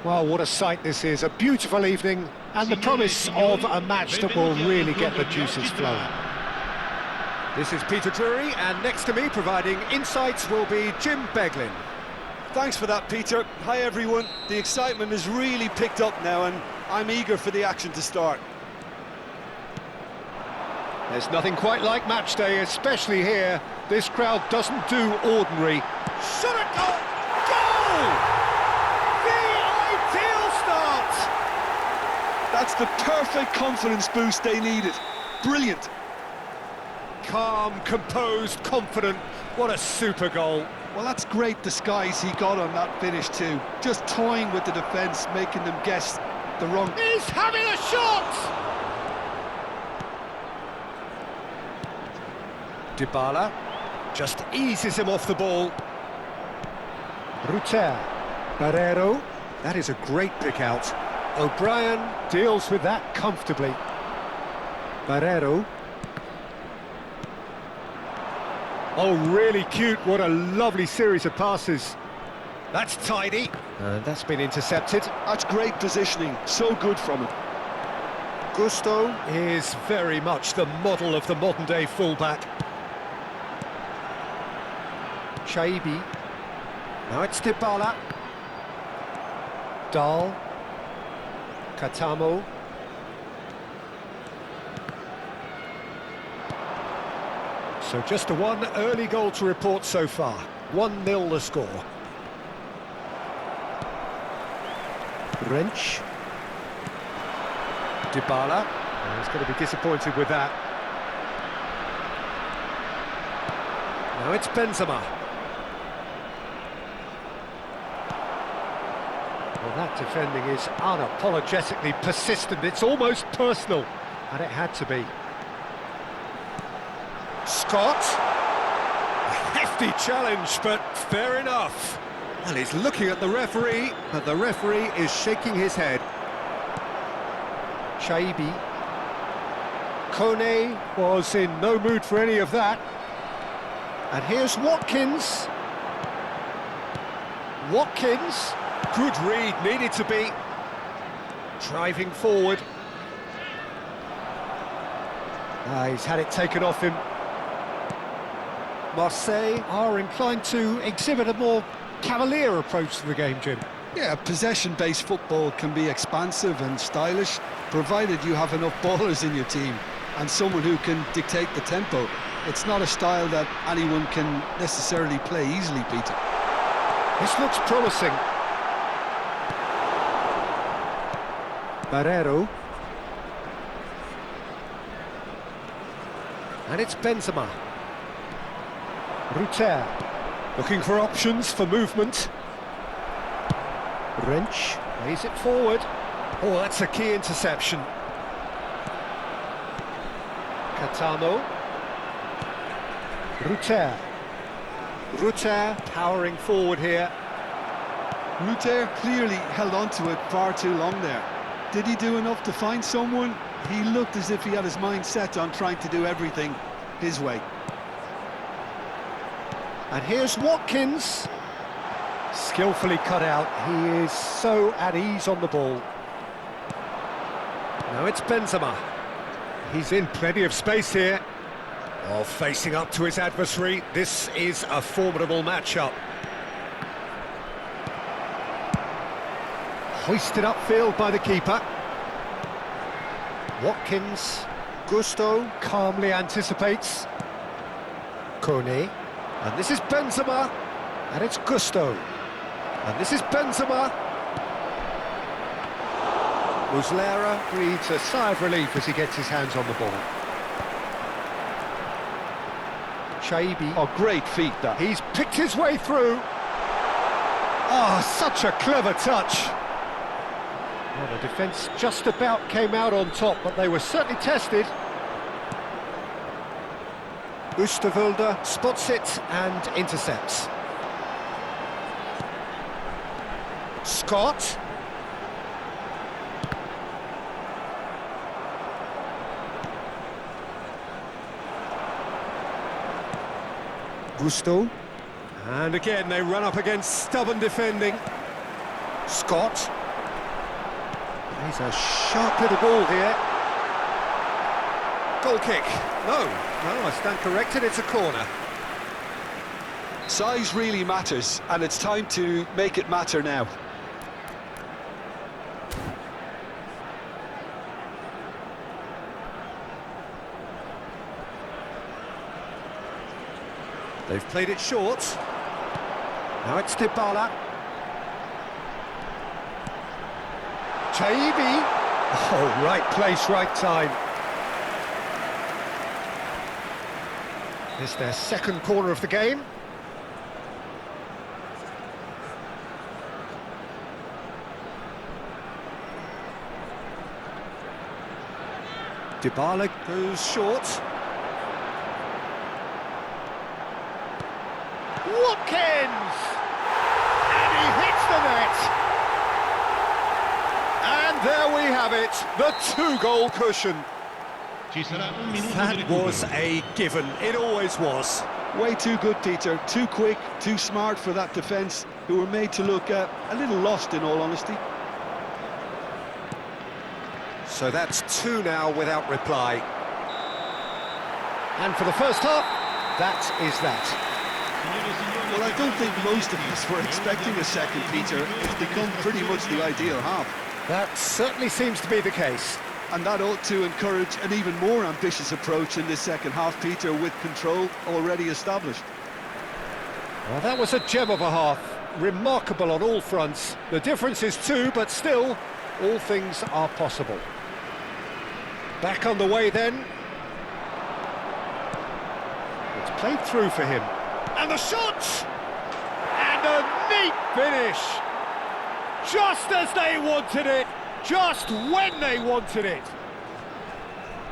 Well, what a sight this is, a beautiful evening, and the promise of a match that will really get the juices flowing. This is Peter Drury, and next to me, providing insights, will be Jim Beglin. Thanks for that, Peter. Hi, everyone. The excitement has really picked up now, and I'm eager for the action to start. There's nothing quite like match day, especially here. This crowd doesn't do ordinary. Shot it, goal! Goal! The ideal start! That's the perfect confidence boost they needed. Brilliant. Calm, composed, confident. What a super goal. Well, that's great disguise he got on that finish too. Just toying with the defence, making them guess the wrong... He's having a shot! Dybala just eases him off the ball. Rutter, Barreiro, that is a great pick out. O'Brien deals with that comfortably. Barreiro. Oh, really cute, what a lovely series of passes. That's tidy. And that's been intercepted. That's great positioning, so good from him. Gusto. Is very much the model of the modern-day fullback. Shaibi. Now it's Dybala. Dahl. Katamo. So just one early goal to report so far. 1-0 the score. Wrench. Dybala. Oh, he's going to be disappointed with that. Now it's Benzema. Well, that defending is unapologetically persistent. It's almost personal, and it had to be. Scott. A hefty challenge, but fair enough. And he's looking at the referee, but the referee is shaking his head. Shaibi. Kone was in no mood for any of that. And here's Watkins. Watkins. Good read, needed to be. Driving forward. He's had it taken off him. Marseille are inclined to exhibit a more cavalier approach to the game, Jim. Yeah, possession-based football can be expansive and stylish, provided you have enough ballers in your team and someone who can dictate the tempo. It's not a style that anyone can necessarily play easily, Peter. This looks promising. Barreiro. And it's Benzema. Rutter. Looking for options for movement. Wrench. Plays it forward. Oh, that's a key interception. Katamo. Rutter. Rutter powering forward here. Rutter clearly held on to it far too long there. Did he do enough to find someone? He looked as if he had his mind set on trying to do everything his way. And here's Watkins. Skillfully cut out. He is so at ease on the ball. Now it's Benzema. He's in plenty of space here. Oh, facing up to his adversary. This is a formidable matchup. Hoisted upfield by the keeper. Watkins. Gusto calmly anticipates. Kone. And this is Benzema. And it's Gusto. And this is Benzema. Muslera breathes a sigh of relief as he gets his hands on the ball. Shaibi. Oh, great feat that. He's picked his way through. Oh, such a clever touch. Well, the defence just about came out on top, but they were certainly tested. Oosterwolde spots it and intercepts. Scott. Gusto. And again, they run up against stubborn defending. Scott. He's a sharp little ball here. Goal kick. No, I stand corrected, it's a corner. Size really matters, and it's time to make it matter now. They've played it short. Now it's Dybala. Chaibi. Oh, right place, right time. It's their second corner of the game. Dybala goes short. Watkins! And he hits the net! And there we have it, the two-goal cushion. That was a given, it always was. Way too good, Peter. Too quick, too smart for that defence, who were made to look a little lost, in all honesty. So that's two now without reply. And for the first half, that is that. Well, I don't think most of us were expecting a second, Peter. It's become pretty much the ideal half. That certainly seems to be the case. And that ought to encourage an even more ambitious approach in this second half, Peter, with control already established. Well, that was a gem of a half. Remarkable on all fronts. The difference is two, but still, all things are possible. Back on the way then. It's played through for him. And the shot! And a neat finish! Just as they wanted it, just when they wanted it.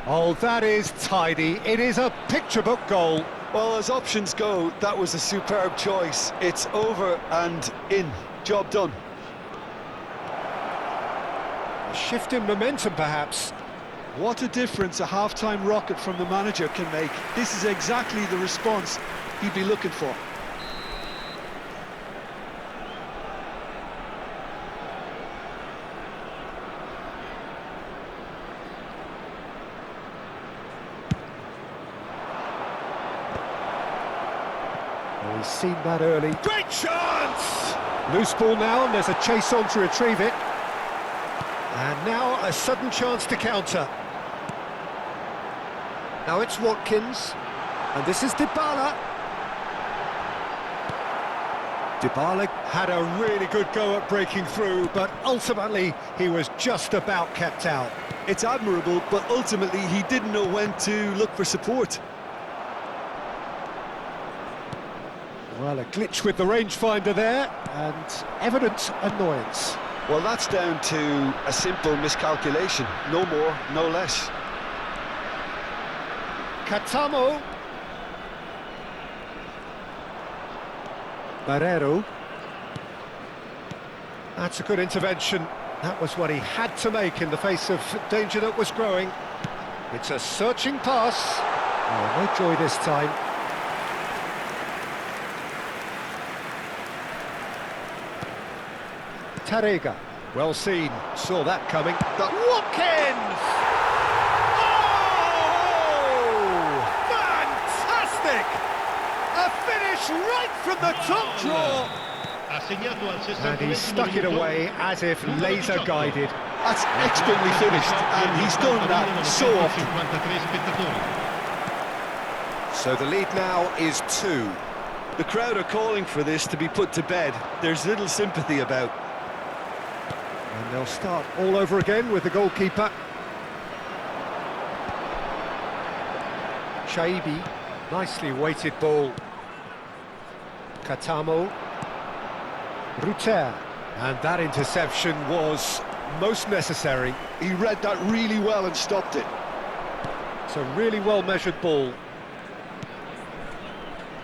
Oh, that is tidy. It is a picture-book goal. Well, as options go, that was a superb choice. It's over and in. Job done. A shift in momentum, perhaps. What a difference a half-time rocket from the manager can make. This is exactly the response he'd be looking for. Oh, he's seen that early. Great chance! Loose ball now, and there's a chase on to retrieve it. And now a sudden chance to counter. Now it's Watkins, and this is Dybala. Dybala had a really good go at breaking through, but ultimately he was just about kept out. It's admirable, but ultimately he didn't know when to look for support. Well, a glitch with the rangefinder there, and evident annoyance. Well, that's down to a simple miscalculation. No more, no less. Katamo. Barreiro. That's a good intervention. That was what he had to make in the face of danger that was growing. It's a searching pass. Oh, no joy this time. Tarrega. Well seen. Saw that coming. Watkins! A finish right from the top draw! And he stuck it away as if laser guided. That's expertly finished, and he's done that so often. So the lead now is 2. The crowd are calling for this to be put to bed. There's little sympathy about. And they'll start all over again with the goalkeeper. Chaibi, nicely weighted ball. Katamo. Ruter. And that interception was most necessary. He read that really well and stopped it. It's a really well-measured ball.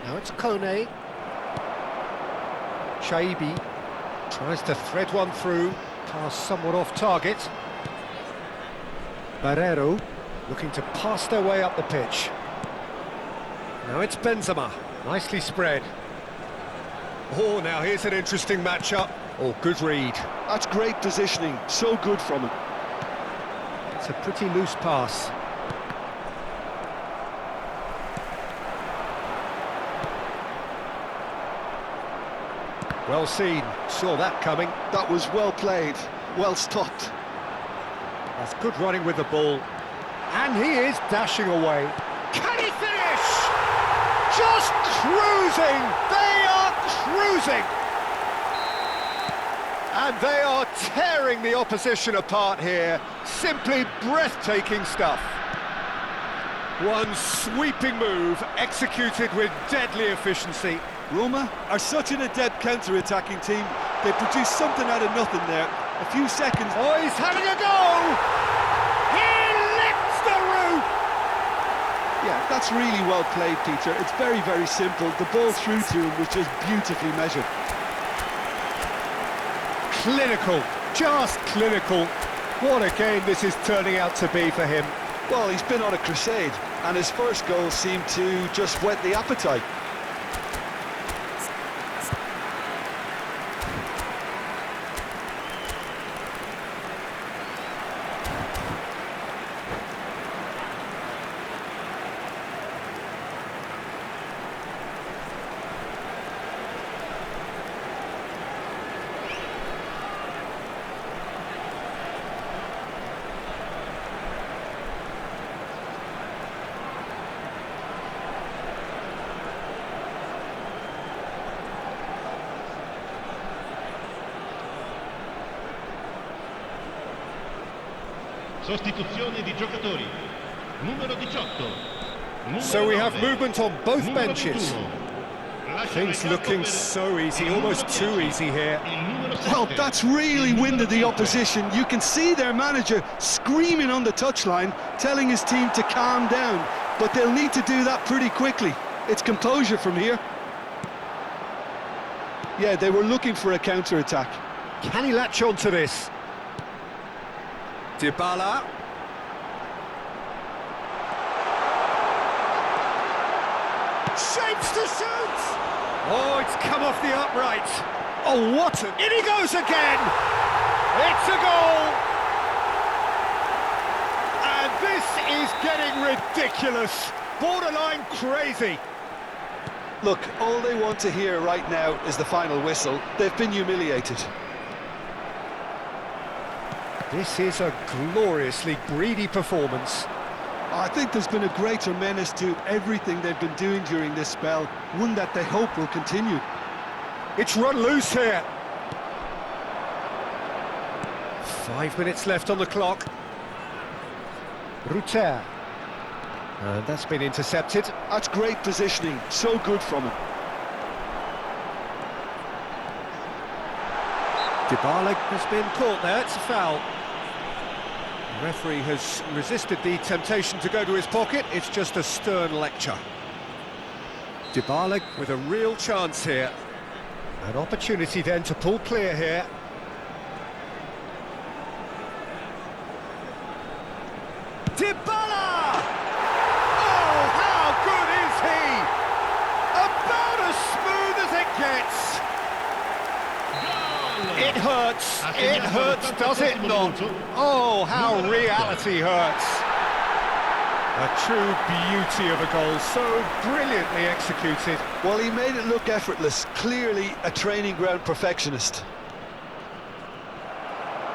Now it's Kone. Chaibi tries to thread one through, pass somewhat off target. Barreiro looking to pass their way up the pitch. Now it's Benzema, nicely spread. Oh, now here's an interesting matchup. Oh, good read. That's great positioning, so good from him. It's a pretty loose pass. Well seen, saw that coming. That was well played, well stopped. That's good running with the ball. And he is dashing away. Can he finish? Just cruising! They are cruising! And they are tearing the opposition apart here. Simply breathtaking stuff. One sweeping move, executed with deadly efficiency. Roma are such an adept counter-attacking team. They produce something out of nothing there. A few seconds. Oh, he's having a go! He lifts the roof! Yeah, that's really well played, Peter. It's very, very simple. The ball through to him was just beautifully measured. Clinical, just clinical. What a game this is turning out to be for him. Well, he's been on a crusade, and his first goal seemed to just whet the appetite. Sostituzione di giocatori. Numero 18. So we have movement on both benches. Things looking so easy, almost too easy here. Well, that's really winded the opposition. You can see their manager screaming on the touchline, telling his team to calm down, but they'll need to do that pretty quickly. It's composure from here. Yeah, they were looking for a counter-attack. Can he latch on to this? Dybala. Shapes to shoot! Oh, it's come off the upright. Oh, what a... In he goes again! It's a goal! And this is getting ridiculous. Borderline crazy. Look, all they want to hear right now is the final whistle. They've been humiliated. This is a gloriously greedy performance. I think there's been a greater menace to everything they've been doing during this spell, one that they hope will continue. It's run loose here. 5 minutes left on the clock. Rutter. And that's been intercepted. That's great positioning, so good from him. Dybala has been caught there, it's a foul. The referee has resisted the temptation to go to his pocket, it's just a stern lecture. Dybala with a real chance here. An opportunity then to pull clear here. Dybala! Oh, how good is he? About as smooth as it gets. It hurts, does it not? Oh, how reality hurts. A true beauty of a goal, so brilliantly executed. Well, he made it look effortless, clearly a training ground perfectionist.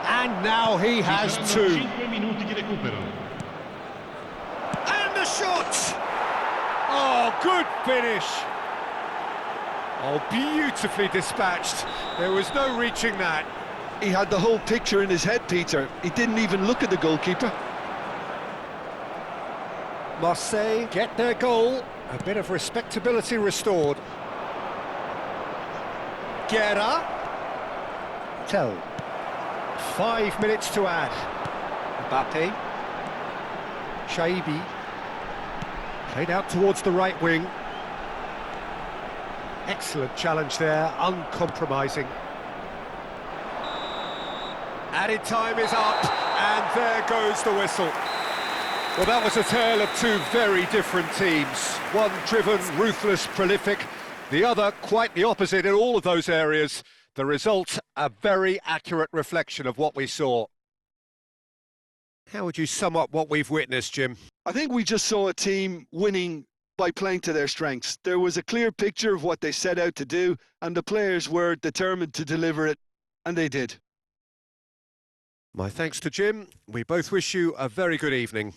And now he has two. 5 minuti di recupero. And the shot! Oh, good finish. Oh, beautifully dispatched. There was no reaching that. He had the whole picture in his head, Peter. He didn't even look at the goalkeeper. Marseille get their goal. A bit of respectability restored. Guerra. Tell. 5 minutes to add. Mbappe. Shaibi. Played out towards the right wing. Excellent challenge there, uncompromising. Added time is up, and there goes the whistle. Well, that was a tale of two very different teams. One driven, ruthless, prolific. The other quite the opposite in all of those areas. The result, a very accurate reflection of what we saw. How would you sum up what we've witnessed, Jim? I think we just saw a team winning by playing to their strengths. There was a clear picture of what they set out to do, and the players were determined to deliver it, and they did. My thanks to Jim. We both wish you a very good evening.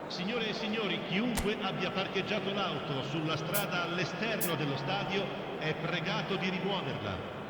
Signore e signori, chiunque abbia parcheggiato l'auto sulla strada all'esterno dello stadio è pregato di rimuoverla.